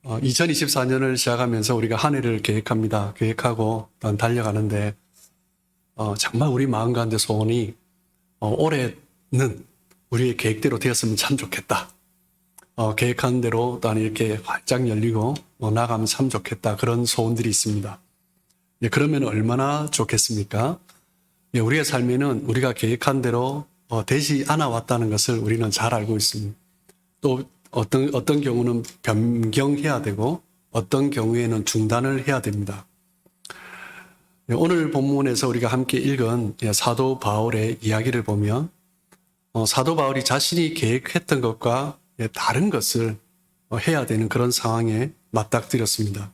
2024년을 시작하면서 우리가 한 해를 계획합니다. 계획하고 달려가는데 정말 우리 마음 가운데 소원이 올해는 우리의 계획대로 되었으면 참 좋겠다. 계획한 대로 또 이렇게 활짝 열리고 나가면 참 좋겠다. 그런 소원들이 있습니다. 그러면 얼마나 좋겠습니까? 우리의 삶에는 우리가 계획한 대로 되지 않아 왔다는 것을 우리는 잘 알고 있습니다. 또 어떤 경우는 변경해야 되고 어떤 경우에는 중단을 해야 됩니다. 오늘 본문에서 우리가 함께 읽은 사도 바울의 이야기를 보면 사도 바울이 자신이 계획했던 것과 다른 것을 해야 되는 그런 상황에 맞닥뜨렸습니다.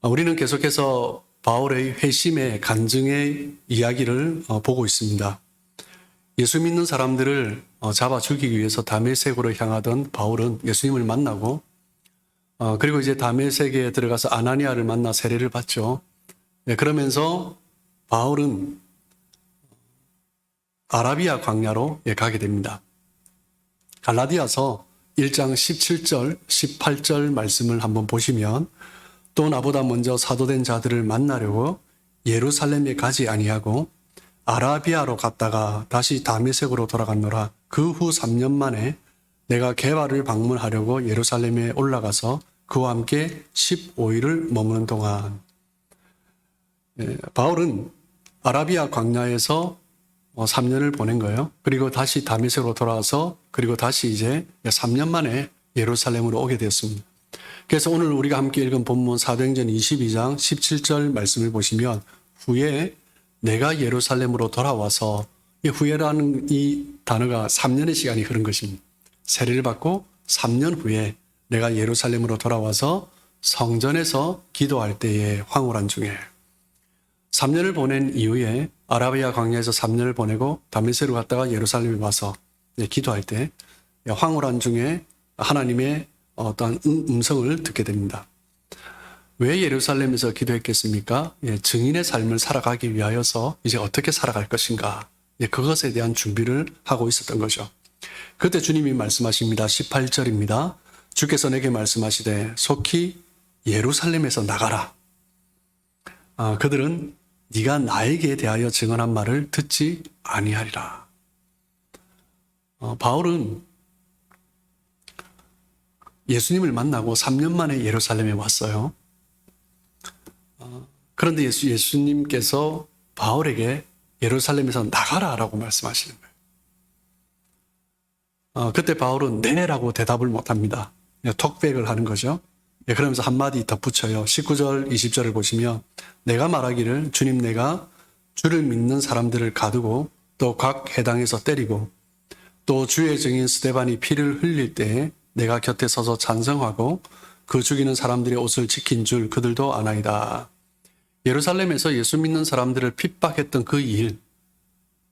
우리는 계속해서 바울의 회심의 간증의 이야기를 보고 있습니다. 예수 믿는 사람들을 잡아 죽이기 위해서 다메섹으로 향하던 바울은 예수님을 만나고 그리고 이제 다메섹에 들어가서 아나니아를 만나 세례를 받죠. 그러면서 바울은 아라비아 광야로 가게 됩니다. 갈라디아서 1장 17절, 18절 말씀을 한번 보시면 또 나보다 먼저 사도된 자들을 만나려고 예루살렘에 가지 아니하고 아라비아로 갔다가 다시 다메섹으로 돌아갔노라. 그 후 3년 만에 내가 게바를 방문하려고 예루살렘에 올라가서 그와 함께 15일을 머무는 동안 바울은 아라비아 광야에서 3년을 보낸 거예요. 그리고 다시 다메섹으로 돌아와서 그리고 다시 이제 3년 만에 예루살렘으로 오게 되었습니다. 그래서 오늘 우리가 함께 읽은 본문 사도행전 22장 17절 말씀을 보시면 후에 내가 예루살렘으로 돌아와서 이 후에라는 이 단어가 3년의 시간이 흐른 것입니다. 세례를 받고 3년 후에 내가 예루살렘으로 돌아와서 성전에서 기도할 때에 황홀한 중에 3년을 보낸 이후에 아라비아 광야에서 3년을 보내고 다메섹으로 갔다가 예루살렘에 와서 기도할 때 황홀한 중에 하나님의 어떠한 음성을 듣게 됩니다. 왜 예루살렘에서 기도했겠습니까? 증인의 삶을 살아가기 위하여서 이제 어떻게 살아갈 것인가? 그것에 대한 준비를 하고 있었던 거죠. 그때 주님이 말씀하십니다. 18절입니다. 주께서 내게 말씀하시되 속히 예루살렘에서 나가라. 그들은 네가 나에게 대하여 증언한 말을 듣지 아니하리라. 바울은 예수님을 만나고 3년 만에 예루살렘에 왔어요. 그런데 예수님께서 바울에게 예루살렘에서 나가라라고 말씀하시는 거예요. 그때 바울은 네라고 대답을 못합니다. 톡백을 하는 거죠. 그러면서 한마디 덧붙여요. 19절, 20절을 보시면 내가 말하기를 주님 내가 주를 믿는 사람들을 가두고 또 각 해당에서 때리고 또 주의 증인 스데반이 피를 흘릴 때에 내가 곁에 서서 찬성하고 그 죽이는 사람들의 옷을 지킨 줄 그들도 아나이다. 예루살렘에서 예수 믿는 사람들을 핍박했던 그 일,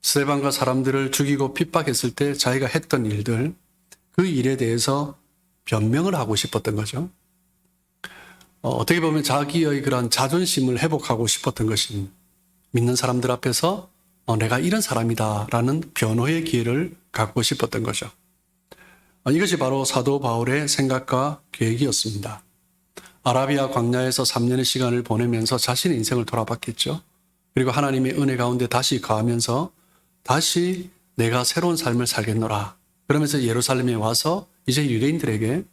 스데반과 사람들을 죽이고 핍박했을 때 자기가 했던 일들, 그 일에 대해서 변명을 하고 싶었던 거죠. 어떻게 보면 자기의 그런 자존심을 회복하고 싶었던 것입니다. 믿는 사람들 앞에서 내가 이런 사람이다라는 변호의 기회를 갖고 싶었던 거죠. 이것이 바로 사도 바울의 생각과 계획이었습니다. 아라비아 광야에서 3년의 시간을 보내면서 자신의 인생을 돌아봤겠죠. 그리고 하나님의 은혜 가운데 다시 거하면서 다시 내가 새로운 삶을 살겠노라. 그러면서 예루살렘에 와서 이제 유대인들에게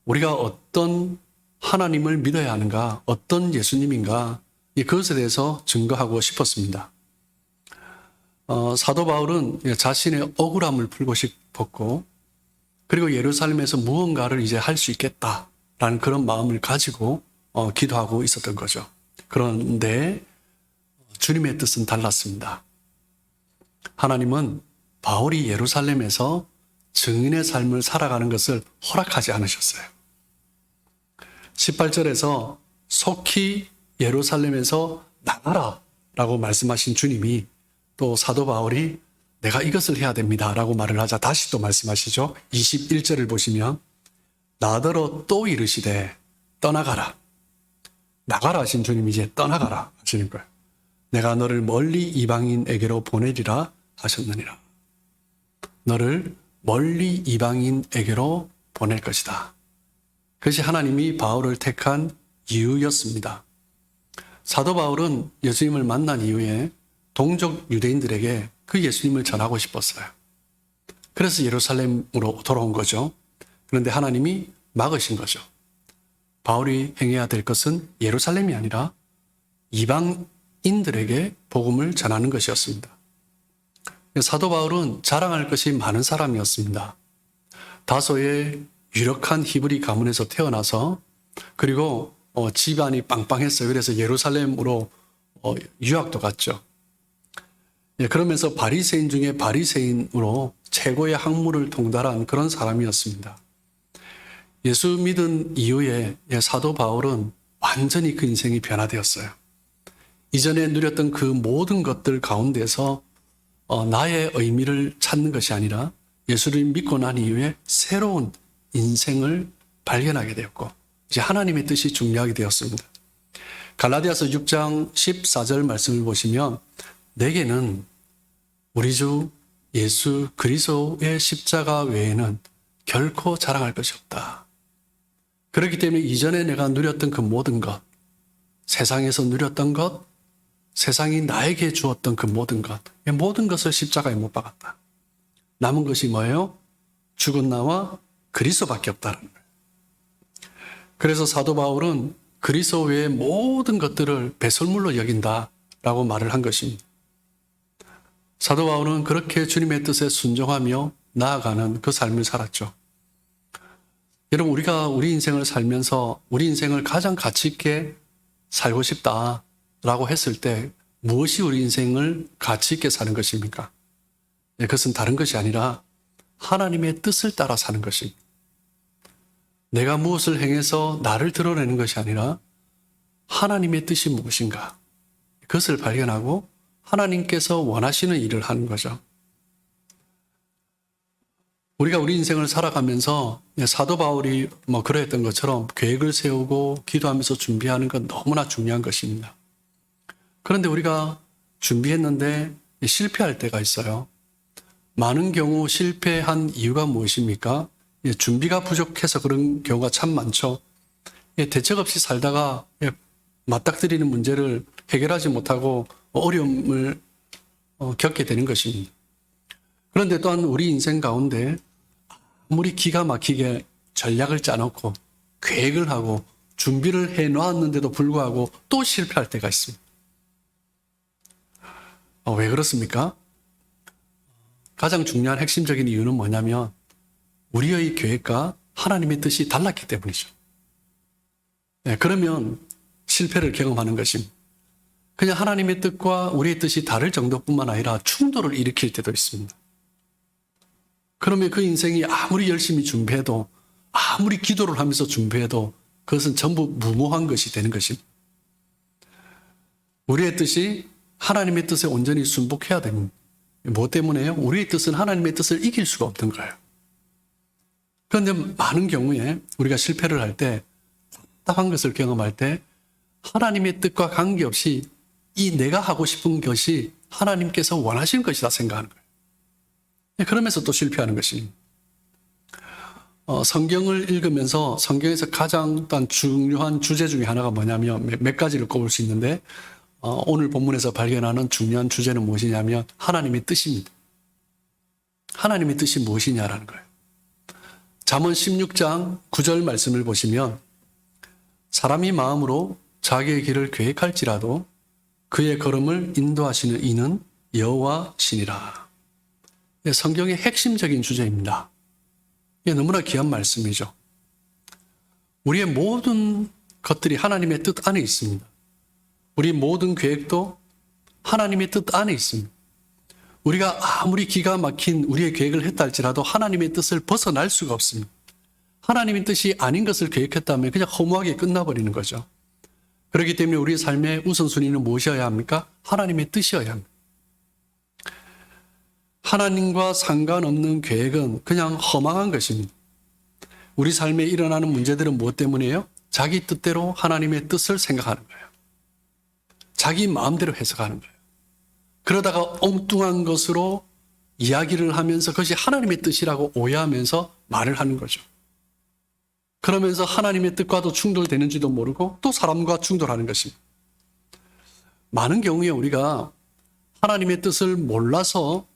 우리가 어떤 하나님을 믿어야 하는가, 어떤 예수님인가, 그것에 대해서 증거하고 싶었습니다. 사도 바울은 자신의 억울함을 풀고 싶었고, 그리고 예루살렘에서 무언가를 이제 할 수 있겠다라는 그런 마음을 가지고 기도하고 있었던 거죠. 그런데 주님의 뜻은 달랐습니다. 하나님은 바울이 예루살렘에서 증인의 삶을 살아가는 것을 허락하지 않으셨어요. 18절에서 속히 예루살렘에서 나가라 라고 말씀하신 주님이 또 사도 바울이 내가 이것을 해야 됩니다 라고 말을 하자 다시 또 말씀하시죠. 21절을 보시면 나더러 또 이르시되 떠나가라. 나가라 하신 주님이 이제 떠나가라 하시는 거예요. 내가 너를 멀리 이방인에게로 보내리라 하셨느니라. 너를 멀리 이방인에게로 보낼 것이다. 그것이 하나님이 바울을 택한 이유였습니다. 사도 바울은 예수님을 만난 이후에 동족 유대인들에게 그 예수님을 전하고 싶었어요. 그래서 예루살렘으로 돌아온 거죠. 그런데 하나님이 막으신 거죠. 바울이 행해야 될 것은 예루살렘이 아니라 이방인들에게 복음을 전하는 것이었습니다. 사도 바울은 자랑할 것이 많은 사람이었습니다. 다소의 유력한 히브리 가문에서 태어나서 그리고 집안이 빵빵했어요. 그래서 예루살렘으로 유학도 갔죠. 그러면서 바리새인 중에 바리새인으로 최고의 학문을 통달한 그런 사람이었습니다. 예수 믿은 이후에 사도 바울은 완전히 그 인생이 변화되었어요. 이전에 누렸던 그 모든 것들 가운데서 나의 의미를 찾는 것이 아니라 예수를 믿고 난 이후에 새로운 인생을 발견하게 되었고 이제 하나님의 뜻이 중요하게 되었습니다. 갈라디아서 6장 14절 말씀을 보시면 내게는 우리 주 예수 그리스도의 십자가 외에는 결코 자랑할 것이 없다. 그렇기 때문에 이전에 내가 누렸던 그 모든 것, 세상에서 누렸던 것, 세상이 나에게 주었던 그 모든 것, 이 모든 것을 십자가에 못 박았다. 남은 것이 뭐예요? 죽은 나와 그리스도밖에 없다는 거예요. 그래서 사도 바울은 그리스도 외의 모든 것들을 배설물로 여긴다라고 말을 한 것입니다. 사도 바울은 그렇게 주님의 뜻에 순종하며 나아가는 그 삶을 살았죠. 여러분, 우리가 우리 인생을 살면서 우리 인생을 가장 가치 있게 살고 싶다라고 했을 때 무엇이 우리 인생을 가치 있게 사는 것입니까? 그것은 다른 것이 아니라 하나님의 뜻을 따라 사는 것입니다. 내가 무엇을 행해서 나를 드러내는 것이 아니라 하나님의 뜻이 무엇인가? 그것을 발견하고 하나님께서 원하시는 일을 하는 거죠. 우리가 우리 인생을 살아가면서 사도 바울이 그랬던 것처럼 계획을 세우고 기도하면서 준비하는 건 너무나 중요한 것입니다. 그런데 우리가 준비했는데 실패할 때가 있어요. 많은 경우 실패한 이유가 무엇입니까? 준비가 부족해서 그런 경우가 참 많죠. 대책 없이 살다가 맞닥뜨리는 문제를 해결하지 못하고 어려움을 겪게 되는 것입니다. 그런데 또한 우리 인생 가운데 아무리 기가 막히게 전략을 짜놓고 계획을 하고 준비를 해놓았는데도 불구하고 또 실패할 때가 있습니다. 왜 그렇습니까? 가장 중요한 핵심적인 이유는 뭐냐면 우리의 계획과 하나님의 뜻이 달랐기 때문이죠. 그러면 실패를 경험하는 것입니다. 그냥 하나님의 뜻과 우리의 뜻이 다를 정도뿐만 아니라 충돌을 일으킬 때도 있습니다. 그러면 그 인생이 아무리 열심히 준비해도 아무리 기도를 하면서 준비해도 그것은 전부 무모한 것이 되는 것입니다. 우리의 뜻이 하나님의 뜻에 온전히 순복해야 됩니다. 뭐 때문에요? 우리의 뜻은 하나님의 뜻을 이길 수가 없는 거예요. 그런데 많은 경우에 우리가 실패를 할 때 답답한 것을 경험할 때 하나님의 뜻과 관계없이 이 내가 하고 싶은 것이 하나님께서 원하시는 것이다 생각하는 거예요. 그러면서 또 실패하는 것입니다. 성경을 읽으면서 성경에서 가장 중요한 주제 중에 하나가 뭐냐면 몇 가지를 꼽을 수 있는데 오늘 본문에서 발견하는 중요한 주제는 무엇이냐면 하나님의 뜻입니다. 하나님의 뜻이 무엇이냐라는 거예요. 잠언 16장 9절 말씀을 보시면 사람이 마음으로 자기의 길을 계획할지라도 그의 걸음을 인도하시는 이는 여호와시니라. 성경의 핵심적인 주제입니다. 이게 너무나 귀한 말씀이죠. 우리의 모든 것들이 하나님의 뜻 안에 있습니다. 우리 모든 계획도 하나님의 뜻 안에 있습니다. 우리가 아무리 기가 막힌 우리의 계획을 했다 할지라도 하나님의 뜻을 벗어날 수가 없습니다. 하나님의 뜻이 아닌 것을 계획했다면 그냥 허무하게 끝나버리는 거죠. 그렇기 때문에 우리의 삶의 우선순위는 무엇이어야 합니까? 하나님의 뜻이어야 합니다. 하나님과 상관없는 계획은 그냥 허망한 것입니다. 우리 삶에 일어나는 문제들은 무엇 때문이에요? 자기 뜻대로 하나님의 뜻을 생각하는 거예요. 자기 마음대로 해석하는 거예요. 그러다가 엉뚱한 것으로 이야기를 하면서 그것이 하나님의 뜻이라고 오해하면서 말을 하는 거죠. 그러면서 하나님의 뜻과도 충돌되는지도 모르고 또 사람과 충돌하는 것입니다. 많은 경우에 우리가 하나님의 뜻을 몰라서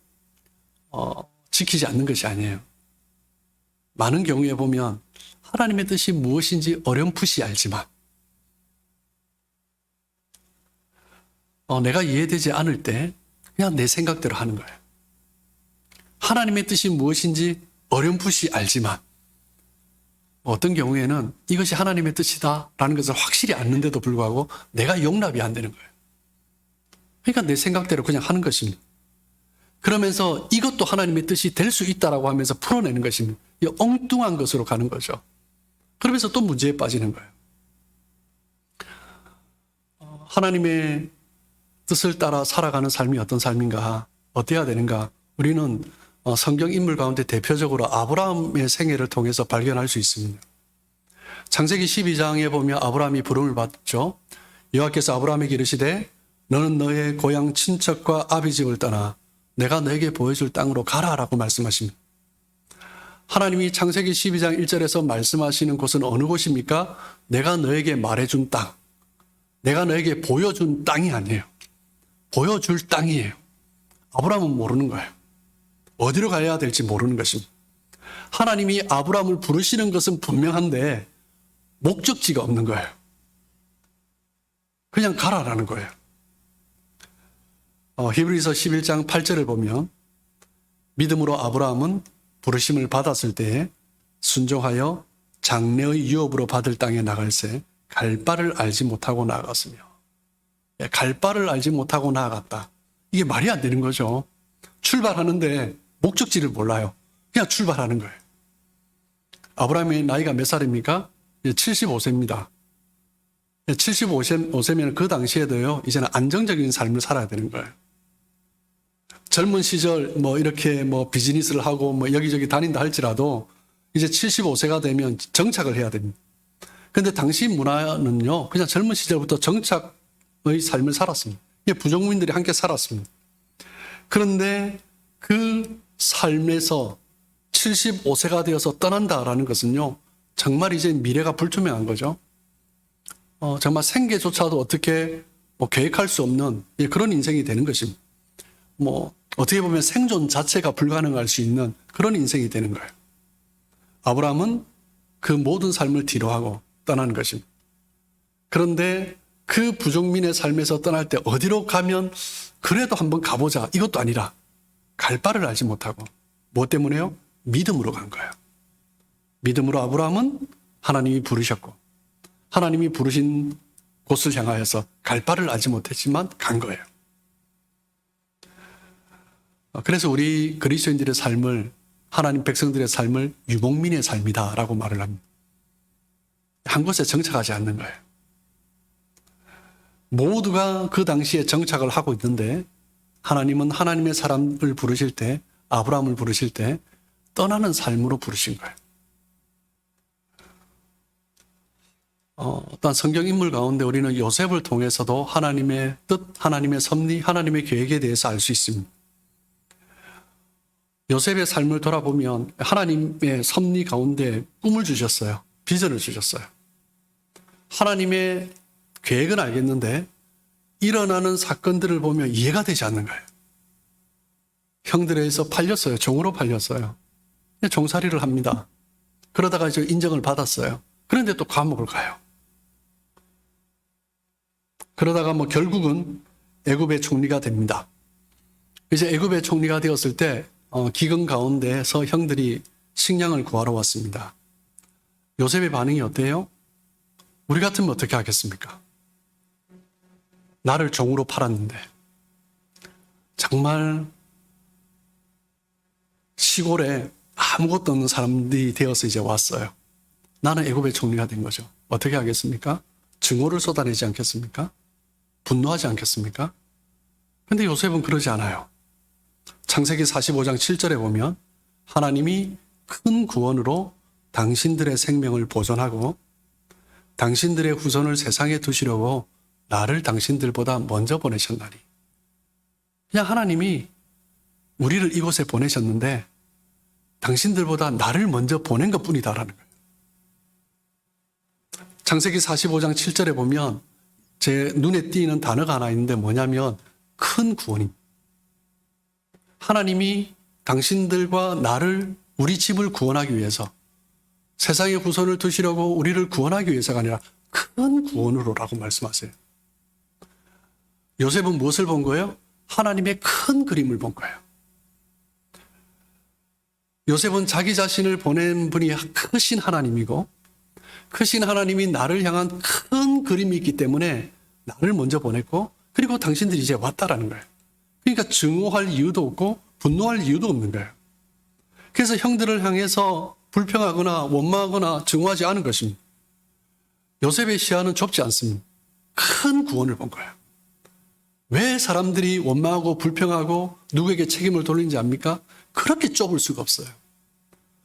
지키지 않는 것이 아니에요. 많은 경우에 보면 하나님의 뜻이 무엇인지 어렴풋이 알지만 내가 이해되지 않을 때 그냥 내 생각대로 하는 거예요. 하나님의 뜻이 무엇인지 어렴풋이 알지만 어떤 경우에는 이것이 하나님의 뜻이다라는 것을 확실히 아는데도 불구하고 내가 용납이 안 되는 거예요. 그러니까 내 생각대로 그냥 하는 것입니다. 그러면서 이것도 하나님의 뜻이 될 수 있다라고 하면서 풀어내는 것입니다. 이 엉뚱한 것으로 가는 거죠. 그러면서 또 문제에 빠지는 거예요. 하나님의 뜻을 따라 살아가는 삶이 어떤 삶인가, 어때야 되는가, 우리는 성경 인물 가운데 대표적으로 아브라함의 생애를 통해서 발견할 수 있습니다. 창세기 12장에 보면 아브라함이 부름을 받죠. 여호와께서 아브라함에게 이르시되 너는 너의 고향 친척과 아비집을 떠나 내가 너에게 보여줄 땅으로 가라라고 말씀하십니다. 하나님이 창세기 12장 1절에서 말씀하시는 곳은 어느 곳입니까? 내가 너에게 말해준 땅, 내가 너에게 보여준 땅이 아니에요. 보여줄 땅이에요. 아브라함은 모르는 거예요. 어디로 가야 될지 모르는 것입니다. 하나님이 아브라함을 부르시는 것은 분명한데 목적지가 없는 거예요. 그냥 가라라는 거예요. 히브리서 11장 8절을 보면 믿음으로 아브라함은 부르심을 받았을 때에 순종하여 장래의 유업으로 받을 땅에 나갈새 갈 바를 알지 못하고 나아갔으며, 갈 바를 알지 못하고 나아갔다. 이게 말이 안 되는 거죠. 출발하는데 목적지를 몰라요. 그냥 출발하는 거예요. 아브라함의 나이가 몇 살입니까? 75세입니다. 75세면 그 당시에도요, 이제는 안정적인 삶을 살아야 되는 거예요. 젊은 시절 이렇게 비즈니스를 하고 여기저기 다닌다 할지라도 이제 75세가 되면 정착을 해야 됩니다. 근데 당시 문화는요, 그냥 젊은 시절부터 정착의 삶을 살았습니다. 부족민들이 함께 살았습니다. 그런데 그 삶에서 75세가 되어서 떠난다라는 것은요, 정말 이제 미래가 불투명한 거죠. 정말 생계조차도 어떻게 계획할 수 없는 그런 인생이 되는 것입니다. 어떻게 보면 생존 자체가 불가능할 수 있는 그런 인생이 되는 거예요. 아브라함은 그 모든 삶을 뒤로하고 떠나는 것입니다. 그런데 그 부족민의 삶에서 떠날 때 어디로 가면 그래도 한번 가보자, 이것도 아니라 갈 바를 알지 못하고, 뭐 때문에요? 믿음으로 간 거예요. 믿음으로 아브라함은 하나님이 부르셨고 하나님이 부르신 곳을 향하여서 갈 바를 알지 못했지만 간 거예요. 그래서 우리 그리스도인들의 삶을, 하나님 백성들의 삶을 유목민의 삶이다라고 말을 합니다. 한 곳에 정착하지 않는 거예요. 모두가 그 당시에 정착을 하고 있는데 하나님은 하나님의 사람을 부르실 때, 아브라함을 부르실 때 떠나는 삶으로 부르신 거예요. 어떤 성경 인물 가운데 우리는 요셉을 통해서도 하나님의 뜻, 하나님의 섭리, 하나님의 계획에 대해서 알 수 있습니다. 요셉의 삶을 돌아보면 하나님의 섭리 가운데 꿈을 주셨어요. 비전을 주셨어요. 하나님의 계획은 알겠는데 일어나는 사건들을 보면 이해가 되지 않는 거예요. 형들에 의해서 팔렸어요. 종으로 팔렸어요. 종살이를 합니다. 그러다가 이제 인정을 받았어요. 그런데 또 감옥을 가요. 그러다가 결국은 애굽의 총리가 됩니다. 이제 애굽의 총리가 되었을 때 기근 가운데서 형들이 식량을 구하러 왔습니다. 요셉의 반응이 어때요? 우리 같으면 어떻게 하겠습니까? 나를 종으로 팔았는데 정말 시골에 아무것도 없는 사람들이 되어서 이제 왔어요. 나는 애굽의 총리가 된 거죠. 어떻게 하겠습니까? 증오를 쏟아내지 않겠습니까? 분노하지 않겠습니까? 근데 요셉은 그러지 않아요. 창세기 45장 7절에 보면 하나님이 큰 구원으로 당신들의 생명을 보존하고 당신들의 후손을 세상에 두시려고 나를 당신들보다 먼저 보내셨나니. 그냥 하나님이 우리를 이곳에 보내셨는데 당신들보다 나를 먼저 보낸 것뿐이다라는 거예요. 창세기 45장 7절에 보면 제 눈에 띄는 단어가 하나 있는데 뭐냐면 큰 구원입니다. 하나님이 당신들과 나를, 우리 집을 구원하기 위해서, 세상의 후손을 두시려고 우리를 구원하기 위해서가 아니라 큰 구원으로라고 말씀하세요. 요셉은 무엇을 본 거예요? 하나님의 큰 그림을 본 거예요. 요셉은 자기 자신을 보낸 분이 크신 하나님이고, 크신 하나님이 나를 향한 큰 그림이 있기 때문에 나를 먼저 보냈고, 그리고 당신들이 이제 왔다라는 거예요. 그러니까 증오할 이유도 없고 분노할 이유도 없는 거예요. 그래서 형들을 향해서 불평하거나 원망하거나 증오하지 않은 것입니다. 요셉의 시야는 좁지 않습니다. 큰 구원을 본 거예요. 왜 사람들이 원망하고 불평하고 누구에게 책임을 돌리는지 압니까? 그렇게 좁을 수가 없어요.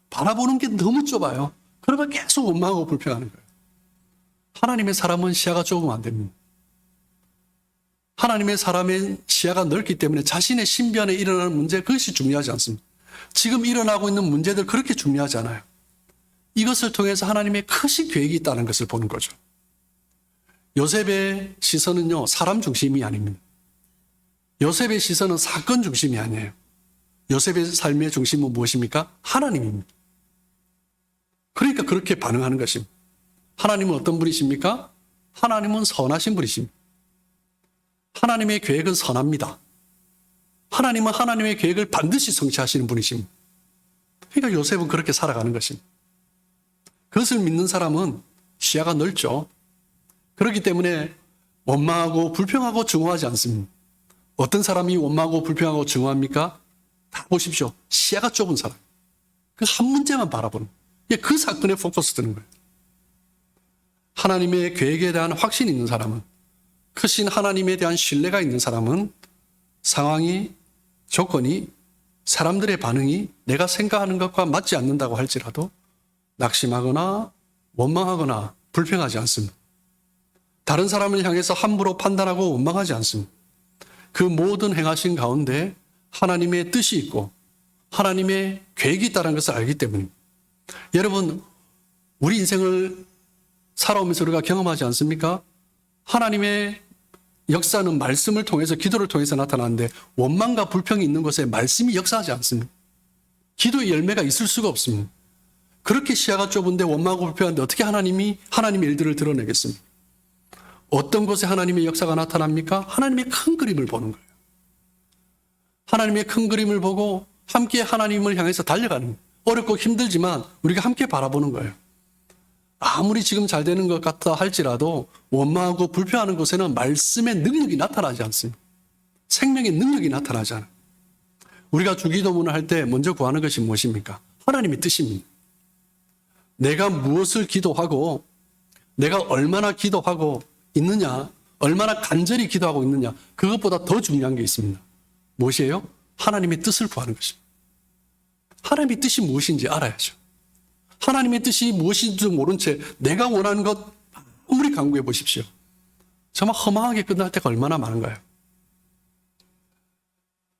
바라보는 게 너무 좁아요. 그러면 계속 원망하고 불평하는 거예요. 하나님의 사람은 시야가 좁으면 안 됩니다. 하나님의 사람의 시야가 넓기 때문에 자신의 신변에 일어나는 문제, 그것이 중요하지 않습니다. 지금 일어나고 있는 문제들 그렇게 중요하지 않아요. 이것을 통해서 하나님의 크신 계획이 있다는 것을 보는 거죠. 요셉의 시선은요, 사람 중심이 아닙니다. 요셉의 시선은 사건 중심이 아니에요. 요셉의 삶의 중심은 무엇입니까? 하나님입니다. 그러니까 그렇게 반응하는 것입니다. 하나님은 어떤 분이십니까? 하나님은 선하신 분이십니다. 하나님의 계획은 선합니다. 하나님은 하나님의 계획을 반드시 성취하시는 분이십니다. 그러니까 요셉은 그렇게 살아가는 것입니다. 그것을 믿는 사람은 시야가 넓죠. 그렇기 때문에 원망하고 불평하고 증오하지 않습니다. 어떤 사람이 원망하고 불평하고 증오합니까? 다 보십시오. 시야가 좁은 사람. 그 한 문제만 바라보는 거예요. 그 사건에 포커스 드는 거예요. 하나님의 계획에 대한 확신이 있는 사람은, 크신 하나님에 대한 신뢰가 있는 사람은 상황이, 조건이, 사람들의 반응이 내가 생각하는 것과 맞지 않는다고 할지라도 낙심하거나 원망하거나 불평하지 않습니다. 다른 사람을 향해서 함부로 판단하고 원망하지 않습니다. 그 모든 행하신 가운데 하나님의 뜻이 있고 하나님의 계획이 있다는 것을 알기 때문입니다. 여러분, 우리 인생을 살아오면서 우리가 경험하지 않습니까? 하나님의 역사는 말씀을 통해서, 기도를 통해서 나타나는데 원망과 불평이 있는 곳에 말씀이 역사하지 않습니다. 기도의 열매가 있을 수가 없습니다. 그렇게 시야가 좁은데 원망하고 불평하는데 어떻게 하나님의 일들을 드러내겠습니까? 어떤 곳에 하나님의 역사가 나타납니까? 하나님의 큰 그림을 보는 거예요. 하나님의 큰 그림을 보고 함께 하나님을 향해서 달려가는 거예요. 어렵고 힘들지만 우리가 함께 바라보는 거예요. 아무리 지금 잘 되는 것 같다 할지라도 원망하고 불평하는 곳에는 말씀의 능력이 나타나지 않습니다. 생명의 능력이 나타나지 않아요. 우리가 주기도문을 할 때 먼저 구하는 것이 무엇입니까? 하나님의 뜻입니다. 내가 무엇을 기도하고 내가 얼마나 기도하고 있느냐, 얼마나 간절히 기도하고 있느냐, 그것보다 더 중요한 게 있습니다. 무엇이에요? 하나님의 뜻을 구하는 것입니다. 하나님의 뜻이 무엇인지 알아야죠. 하나님의 뜻이 무엇인지 모른 채 내가 원하는 것 아무리 강구해 보십시오. 정말 허망하게 끝날 때가 얼마나 많은가요?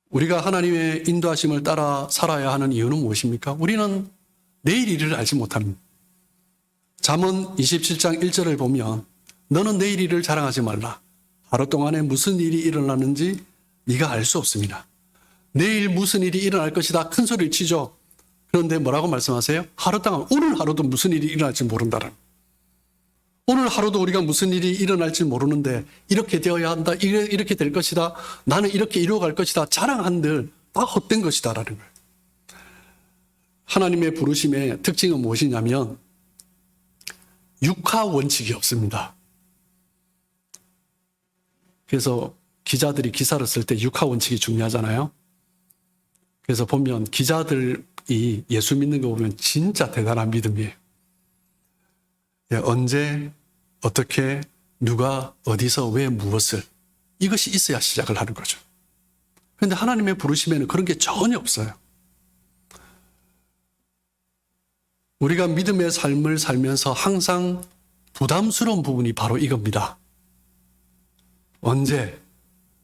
우리가 하나님의 인도하심을 따라 살아야 하는 이유는 무엇입니까? 우리는 내일 일을 알지 못합니다. 잠언 27장 1절을 보면 너는 내일 일을 자랑하지 말라. 하루 동안에 무슨 일이 일어나는지 네가 알 수 없습니다. 내일 무슨 일이 일어날 것이다. 큰 소리를 치죠. 그런데 뭐라고 말씀하세요? 하루 동안, 오늘 하루도 무슨 일이 일어날지 모른다는. 오늘 하루도 우리가 무슨 일이 일어날지 모르는데 이렇게 되어야 한다. 이렇게 될 것이다. 나는 이렇게 이루어갈 것이다. 자랑한들 다 헛된 것이다라는 거예요. 하나님의 부르심의 특징은 무엇이냐면 육하 원칙이 없습니다. 그래서 기자들이 기사를 쓸 때 육하 원칙이 중요하잖아요. 그래서 보면 기자들이 예수 믿는 거 보면 진짜 대단한 믿음이에요. 언제, 어떻게, 누가, 어디서, 왜, 무엇을, 이것이 있어야 시작을 하는 거죠. 그런데 하나님의 부르심에는 그런 게 전혀 없어요. 우리가 믿음의 삶을 살면서 항상 부담스러운 부분이 바로 이겁니다. 언제,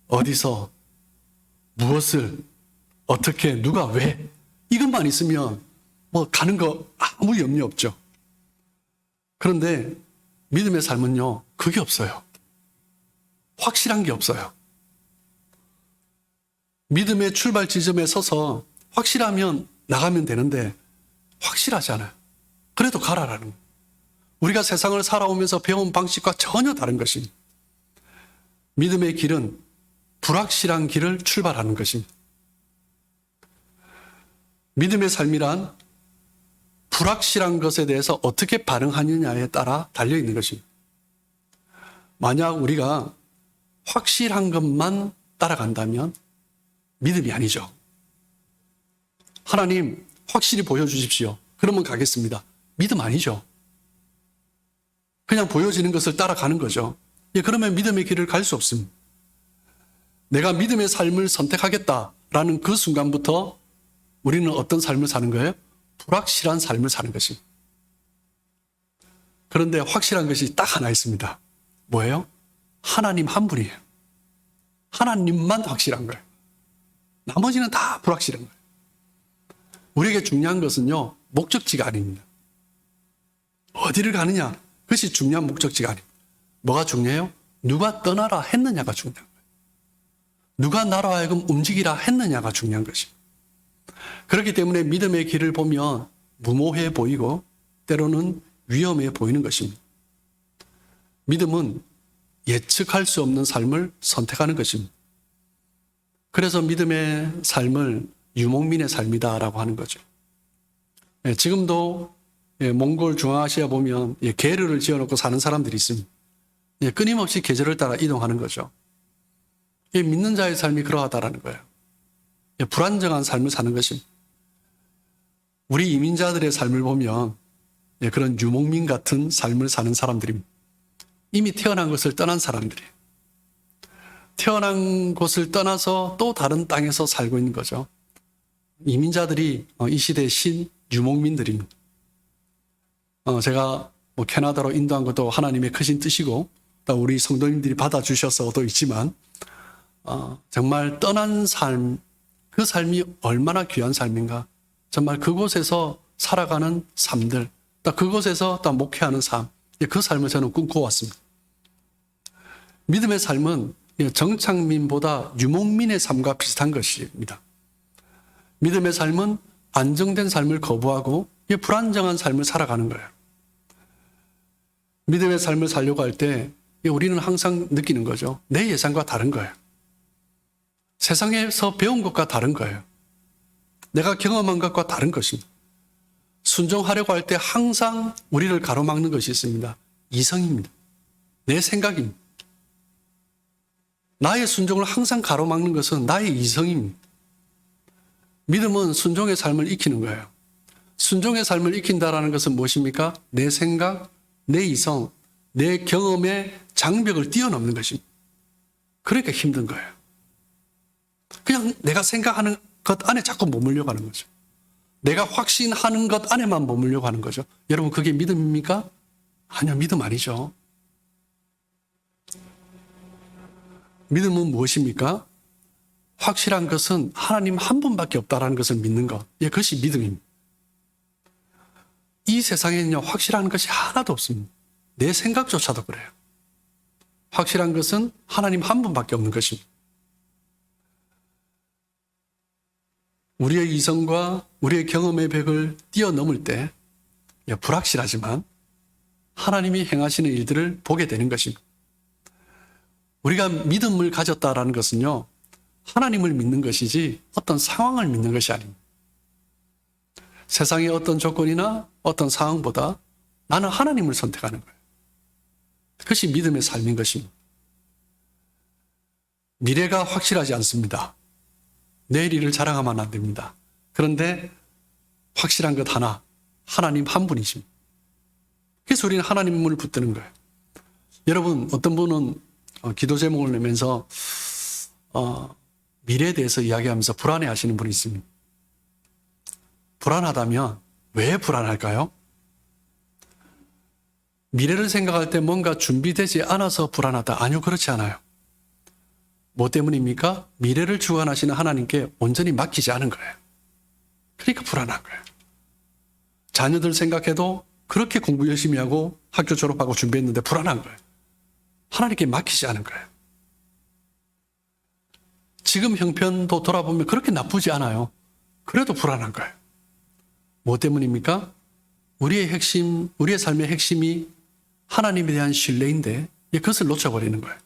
어디서, 무엇을, 어떻게, 누가, 왜, 이것만 있으면 뭐 가는 거 아무 염려 없죠. 그런데 믿음의 삶은요, 그게 없어요. 확실한 게 없어요. 믿음의 출발 지점에 서서 확실하면 나가면 되는데 확실하지 않아요. 그래도 가라라는 거예요. 우리가 세상을 살아오면서 배운 방식과 전혀 다른 것입니다. 믿음의 길은 불확실한 길을 출발하는 것입니다. 믿음의 삶이란 불확실한 것에 대해서 어떻게 반응하느냐에 따라 달려있는 것입니다. 만약 우리가 확실한 것만 따라간다면 믿음이 아니죠. 하나님 확실히 보여주십시오. 그러면 가겠습니다. 믿음 아니죠. 그냥 보여지는 것을 따라가는 거죠. 그러면 믿음의 길을 갈 수 없습니다. 내가 믿음의 삶을 선택하겠다라는 그 순간부터 우리는 어떤 삶을 사는 거예요? 불확실한 삶을 사는 것입니다. 그런데 확실한 것이 딱 하나 있습니다. 뭐예요? 하나님 한 분이에요. 하나님만 확실한 거예요. 나머지는 다 불확실한 거예요. 우리에게 중요한 것은요, 목적지가 아닙니다. 어디를 가느냐, 그것이 중요한 목적지가 아닙니다. 뭐가 중요해요? 누가 떠나라 했느냐가 중요한 거예요. 누가 나로 하여금 움직이라 했느냐가 중요한 것입니다. 그렇기 때문에 믿음의 길을 보면 무모해 보이고 때로는 위험해 보이는 것입니다. 믿음은 예측할 수 없는 삶을 선택하는 것입니다. 그래서 믿음의 삶을 유목민의 삶이다라고 하는 거죠. 지금도 몽골 중앙아시아 보면 게르를 지어놓고 사는 사람들이 있습니다. 끊임없이 계절을 따라 이동하는 거죠. 믿는 자의 삶이 그러하다라는 거예요. 불안정한 삶을 사는 것입니다. 우리 이민자들의 삶을 보면 그런 유목민 같은 삶을 사는 사람들입니다. 이미 태어난 곳을 떠난 사람들이에요. 태어난 곳을 떠나서 또 다른 땅에서 살고 있는 거죠. 이민자들이 이 시대의 신유목민들입니다. 제가 캐나다로 인도한 것도 하나님의 크신 뜻이고 또 우리 성도님들이 받아주셔서도 있지만 정말 떠난 삶, 그 삶이 얼마나 귀한 삶인가. 정말 그곳에서 살아가는 삶들, 또 그곳에서 또 목회하는 삶, 그 삶을 저는 꿈꿔왔습니다. 믿음의 삶은 정착민보다 유목민의 삶과 비슷한 것입니다. 믿음의 삶은 안정된 삶을 거부하고 불안정한 삶을 살아가는 거예요. 믿음의 삶을 살려고 할 때 우리는 항상 느끼는 거죠. 내 예상과 다른 거예요. 세상에서 배운 것과 다른 거예요. 내가 경험한 것과 다른 것입니다. 순종하려고 할 때 항상 우리를 가로막는 것이 있습니다. 이성입니다. 내 생각입니다. 나의 순종을 항상 가로막는 것은 나의 이성입니다. 믿음은 순종의 삶을 익히는 거예요. 순종의 삶을 익힌다라는 것은 무엇입니까? 내 생각, 내 이성, 내 경험의 장벽을 뛰어넘는 것입니다. 그러니까 힘든 거예요. 그냥 내가 생각하는 것 안에 자꾸 머물려고 하는 거죠. 내가 확신하는 것 안에만 머물려고 하는 거죠. 여러분, 그게 믿음입니까? 아니요, 믿음 아니죠. 믿음은 무엇입니까? 확실한 것은 하나님 한 분밖에 없다라는 것을 믿는 것. 그것이 믿음입니다. 이 세상에는요, 확실한 것이 하나도 없습니다. 내 생각조차도 그래요. 확실한 것은 하나님 한 분밖에 없는 것입니다. 우리의 이성과 우리의 경험의 벽을 뛰어넘을 때 불확실하지만 하나님이 행하시는 일들을 보게 되는 것입니다. 우리가 믿음을 가졌다라는 것은요, 하나님을 믿는 것이지 어떤 상황을 믿는 것이 아닙니다. 세상의 어떤 조건이나 어떤 상황보다 나는 하나님을 선택하는 거예요. 그것이 믿음의 삶인 것입니다. 미래가 확실하지 않습니다. 내일 일을 자랑하면 안 됩니다. 그런데 확실한 것 하나, 하나님 한 분이십니다. 그래서 우리는 하나님을 붙드는 거예요. 여러분, 어떤 분은 기도 제목을 내면서 미래에 대해서 이야기하면서 불안해 하시는 분이 있습니다. 불안하다면 왜 불안할까요? 미래를 생각할 때 뭔가 준비되지 않아서 불안하다. 아니요, 그렇지 않아요. 뭐 때문입니까? 미래를 주관하시는 하나님께 온전히 맡기지 않은 거예요. 그러니까 불안한 거예요. 자녀들 생각해도 그렇게 공부 열심히 하고 학교 졸업하고 준비했는데 불안한 거예요. 하나님께 맡기지 않은 거예요. 지금 형편도 돌아보면 그렇게 나쁘지 않아요. 그래도 불안한 거예요. 뭐 때문입니까? 우리의 핵심, 우리의 삶의 핵심이 하나님에 대한 신뢰인데 그것을 놓쳐버리는 거예요.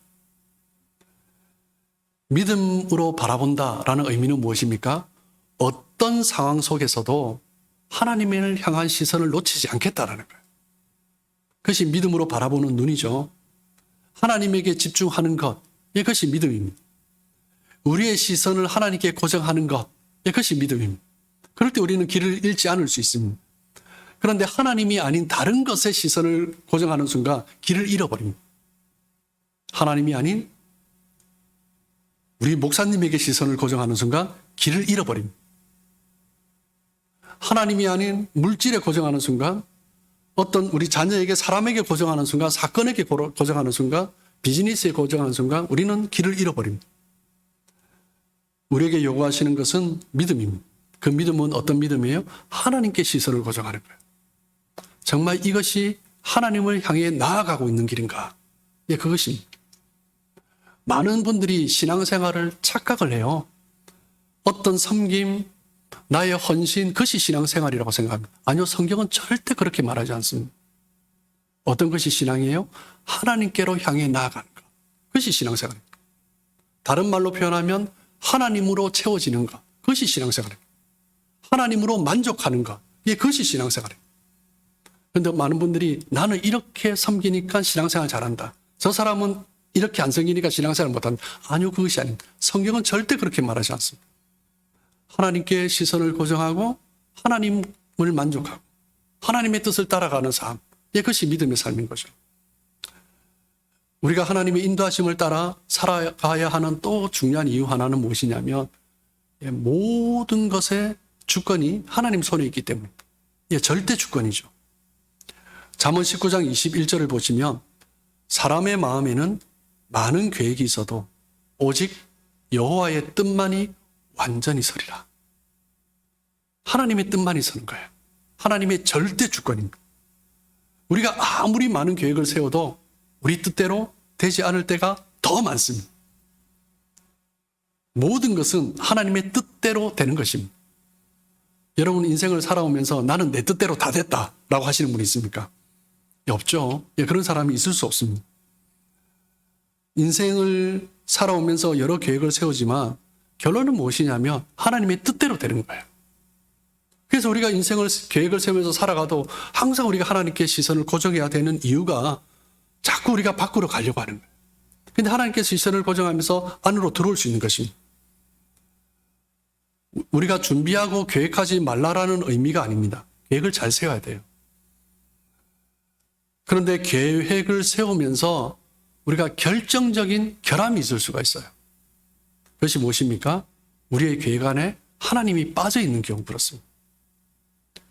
믿음으로 바라본다라는 의미는 무엇입니까? 어떤 상황 속에서도 하나님을 향한 시선을 놓치지 않겠다라는 거예요. 그것이 믿음으로 바라보는 눈이죠. 하나님에게 집중하는 것, 이것이 믿음입니다. 우리의 시선을 하나님께 고정하는 것, 이것이 믿음입니다. 그럴 때 우리는 길을 잃지 않을 수 있습니다. 그런데 하나님이 아닌 다른 것에 시선을 고정하는 순간 길을 잃어버립니다. 하나님이 아닌 우리 목사님에게 시선을 고정하는 순간 길을 잃어버립니다. 하나님이 아닌 물질에 고정하는 순간, 어떤 우리 자녀에게, 사람에게 고정하는 순간, 사건에게 고정하는 순간, 비즈니스에 고정하는 순간 우리는 길을 잃어버립니다. 우리에게 요구하시는 것은 믿음입니다. 그 믿음은 어떤 믿음이에요? 하나님께 시선을 고정하는 거예요. 정말 이것이 하나님을 향해 나아가고 있는 길인가? 예, 그것입니다. 많은 분들이 신앙생활을 착각을 해요. 어떤 섬김, 나의 헌신, 그것이 신앙생활이라고 생각합니다. 아니요, 성경은 절대 그렇게 말하지 않습니다. 어떤 것이 신앙이에요? 하나님께로 향해 나아가는 것. 그것이 신앙생활입니다. 다른 말로 표현하면 하나님으로 채워지는 것. 그것이 신앙생활입니다. 하나님으로 만족하는 것. 예, 그것이 신앙생활입니다. 그런데 많은 분들이 나는 이렇게 섬기니까 신앙생활 잘한다. 저 사람은 이렇게 안 섬기니까 신앙생활 못한다. 아니요, 그것이 아닙니다. 성경은 절대 그렇게 말하지 않습니다. 하나님께 시선을 고정하고 하나님을 만족하고 하나님의 뜻을 따라가는 삶. 예, 그것이 믿음의 삶인 거죠. 우리가 하나님의 인도하심을 따라 살아가야 하는 또 중요한 이유 하나는 무엇이냐면 모든 것의 주권이 하나님 손에 있기 때문입니다. 예, 절대 주권이죠. 잠언 19장 21절을 보시면 사람의 마음에는 많은 계획이 있어도 오직 여호와의 뜻만이 완전히 서리라. 하나님의 뜻만이 서는 거예요. 하나님의 절대 주권입니다. 우리가 아무리 많은 계획을 세워도 우리 뜻대로 되지 않을 때가 더 많습니다. 모든 것은 하나님의 뜻대로 되는 것입니다. 여러분 인생을 살아오면서 나는 내 뜻대로 다 됐다라고 하시는 분이 있습니까? 없죠. 그런 사람이 있을 수 없습니다. 인생을 살아오면서 여러 계획을 세우지만 결론은 무엇이냐면 하나님의 뜻대로 되는 거예요. 그래서 우리가 계획을 세우면서 살아가도 항상 우리가 하나님께 시선을 고정해야 되는 이유가 자꾸 우리가 밖으로 가려고 하는 거예요. 근데 하나님께서 시선을 고정하면서 안으로 들어올 수 있는 것입니다. 우리가 준비하고 계획하지 말라라는 의미가 아닙니다. 계획을 잘 세워야 돼요. 그런데 계획을 세우면서 우리가 결정적인 결함이 있을 수가 있어요. 그것이 무엇입니까? 우리의 계획 안에 하나님이 빠져 있는 경우 그렇습니다.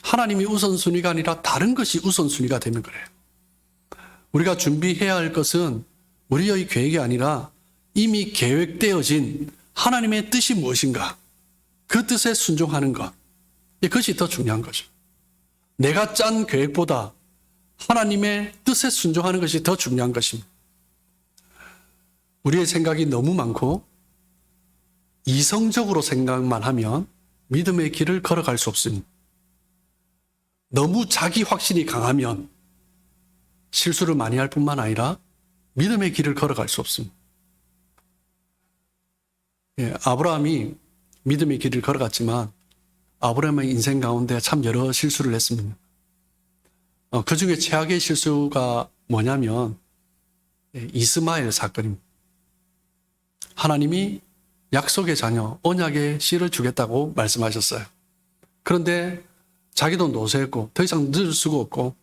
하나님이 우선순위가 아니라 다른 것이 우선순위가 되는 거래요. 우리가 준비해야 할 것은 우리의 계획이 아니라 이미 계획되어진 하나님의 뜻이 무엇인가? 그 뜻에 순종하는 것. 그것이 더 중요한 거죠. 내가 짠 계획보다 하나님의 뜻에 순종하는 것이 더 중요한 것입니다. 우리의 생각이 너무 많고 이성적으로 생각만 하면 믿음의 길을 걸어갈 수 없습니다. 너무 자기 확신이 강하면 실수를 많이 할 뿐만 아니라 믿음의 길을 걸어갈 수 없습니다. 아브라함이 믿음의 길을 걸어갔지만 아브라함의 인생 가운데 참 여러 실수를 했습니다. 그 중에 최악의 실수가 뭐냐면 이스마엘 사건입니다. 하나님이 약속의 자녀, 언약의 씨를 주겠다고 말씀하셨어요. 그런데 자기도 노쇠했고 더 이상 늦을 수가 없고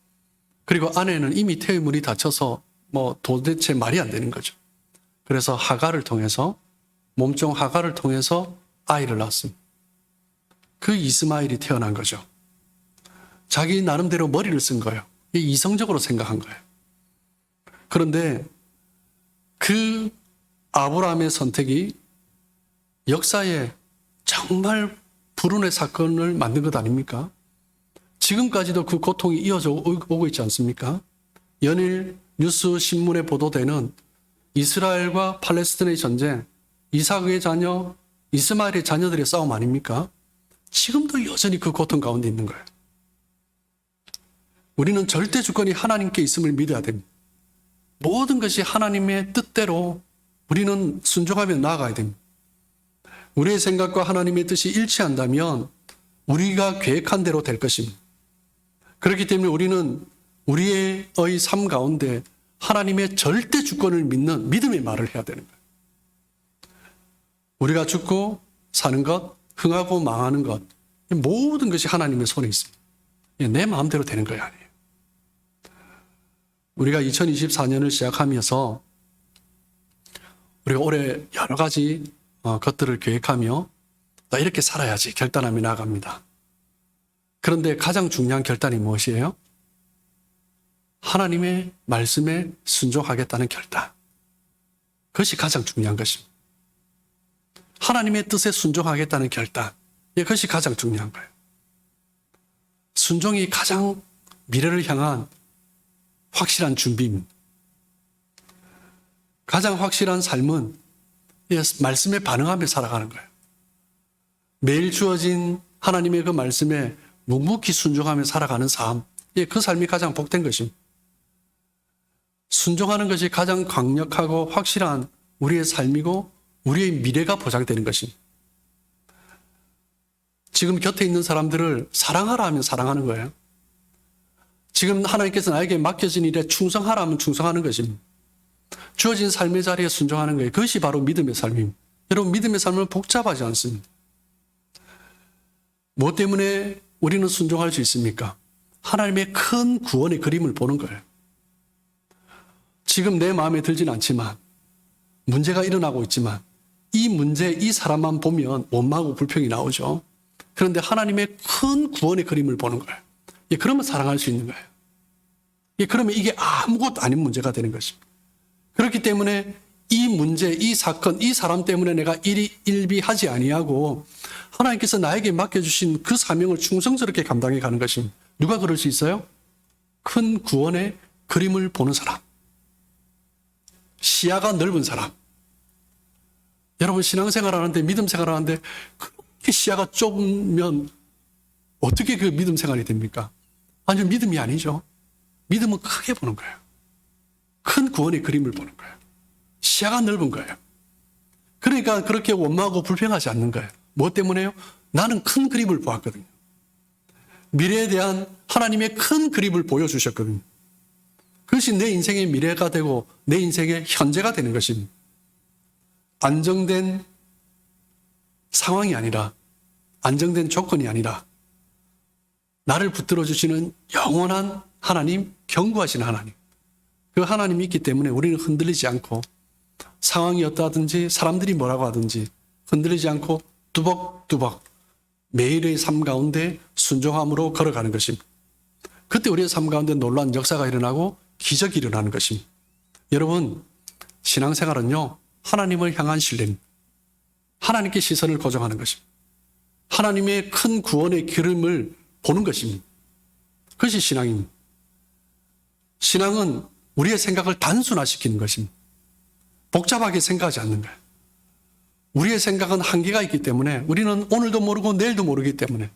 그리고 아내는 이미 태의물이 다쳐서 도대체 말이 안 되는 거죠. 그래서 하갈을 통해서 몸종 하갈을 통해서 아이를 낳았습니다. 그 이스마엘이 태어난 거죠. 자기 나름대로 머리를 쓴 거예요. 이성적으로 생각한 거예요. 그런데 그 아브라함의 선택이 역사에 정말 불운의 사건을 만든 것 아닙니까? 지금까지도 그 고통이 이어져 오고 있지 않습니까? 연일 뉴스 신문에 보도되는 이스라엘과 팔레스타인의 전쟁, 이삭의 자녀, 이스마엘의 자녀들의 싸움 아닙니까? 지금도 여전히 그 고통 가운데 있는 거예요. 우리는 절대 주권이 하나님께 있음을 믿어야 됩니다. 모든 것이 하나님의 뜻대로 우리는 순종하며 나아가야 됩니다. 우리의 생각과 하나님의 뜻이 일치한다면 우리가 계획한 대로 될 것입니다. 그렇기 때문에 우리는 우리의 삶 가운데 하나님의 절대 주권을 믿는 믿음의 말을 해야 되는 거예요. 우리가 죽고 사는 것, 흥하고 망하는 것, 모든 것이 하나님의 손에 있습니다. 내 마음대로 되는 거예요, 아니에요. 우리가 2024년을 시작하면서 우리가 올해 여러 가지 것들을 계획하며 나 이렇게 살아야지 결단하며 나아갑니다. 그런데 가장 중요한 결단이 무엇이에요? 하나님의 말씀에 순종하겠다는 결단. 그것이 가장 중요한 것입니다. 하나님의 뜻에 순종하겠다는 결단. 그것이 가장 중요한 거예요. 순종이 가장 미래를 향한 확실한 준비입니다. 가장 확실한 삶은 말씀에 반응하며 살아가는 거예요. 매일 주어진 하나님의 그 말씀에 묵묵히 순종하며 살아가는 삶, 그 삶이 가장 복된 것입니다. 순종하는 것이 가장 강력하고 확실한 우리의 삶이고 우리의 미래가 보장되는 것입니다. 지금 곁에 있는 사람들을 사랑하라 하면 사랑하는 거예요. 지금 하나님께서 나에게 맡겨진 일에 충성하라 하면 충성하는 것입니다. 주어진 삶의 자리에 순종하는 거예요. 그것이 바로 믿음의 삶입니다. 여러분, 믿음의 삶은 복잡하지 않습니다. 뭐 때문에 우리는 순종할 수 있습니까? 하나님의 큰 구원의 그림을 보는 거예요. 지금 내 마음에 들진 않지만, 문제가 일어나고 있지만, 이 문제, 이 사람만 보면 원망하고 불평이 나오죠. 그런데 하나님의 큰 구원의 그림을 보는 거예요. 그러면 사랑할 수 있는 거예요. 그러면 이게 아무것도 아닌 문제가 되는 것입니다. 그렇기 때문에 이 문제, 이 사건, 이 사람 때문에 내가 일비하지 아니하고 하나님께서 나에게 맡겨주신 그 사명을 충성스럽게 감당해 가는 것입니다. 누가 그럴 수 있어요? 큰 구원의 그림을 보는 사람. 시야가 넓은 사람. 여러분, 신앙생활 하는데, 믿음 생활 하는데 그렇게 시야가 좁으면 어떻게 그 믿음 생활이 됩니까? 완전 믿음이 아니죠. 믿음은 크게 보는 거예요. 큰 구원의 그림을 보는 거예요. 시야가 넓은 거예요. 그러니까 그렇게 원망하고 불평하지 않는 거예요. 뭐 때문에요? 나는 큰 그림을 보았거든요. 미래에 대한 하나님의 큰 그림을 보여주셨거든요. 그것이 내 인생의 미래가 되고 내 인생의 현재가 되는 것입니다. 안정된 상황이 아니라, 안정된 조건이 아니라 나를 붙들어 주시는 영원한 하나님, 견고하신 하나님. 그 하나님이 있기 때문에 우리는 흔들리지 않고 상황이 어떠하든지 사람들이 뭐라고 하든지 흔들리지 않고 뚜벅뚜벅 매일의 삶 가운데 순종함으로 걸어가는 것입니다. 그때 우리의 삶 가운데 놀라운 역사가 일어나고 기적이 일어나는 것입니다. 여러분, 신앙생활은요, 하나님을 향한 신뢰입니다. 하나님께 시선을 고정하는 것입니다. 하나님의 큰 구원의 기름을 보는 것입니다. 그것이 신앙입니다. 신앙은 우리의 생각을 단순화시키는 것입니다. 복잡하게 생각하지 않는 거예요. 우리의 생각은 한계가 있기 때문에 우리는 오늘도 모르고 내일도 모르기 때문에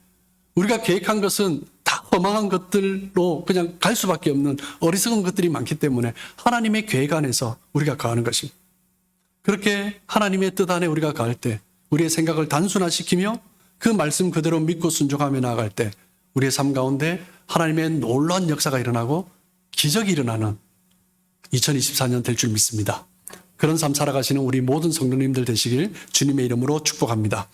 우리가 계획한 것은 다 허망한 것들로 그냥 갈 수밖에 없는 어리석은 것들이 많기 때문에 하나님의 계획 안에서 우리가 가는 것입니다. 그렇게 하나님의 뜻 안에 우리가 갈 때 우리의 생각을 단순화시키며 그 말씀 그대로 믿고 순종하며 나아갈 때 우리의 삶 가운데 하나님의 놀라운 역사가 일어나고 기적이 일어나는 2024년 될 줄 믿습니다. 그런 삶 살아가시는 우리 모든 성도님들 되시길 주님의 이름으로 축복합니다.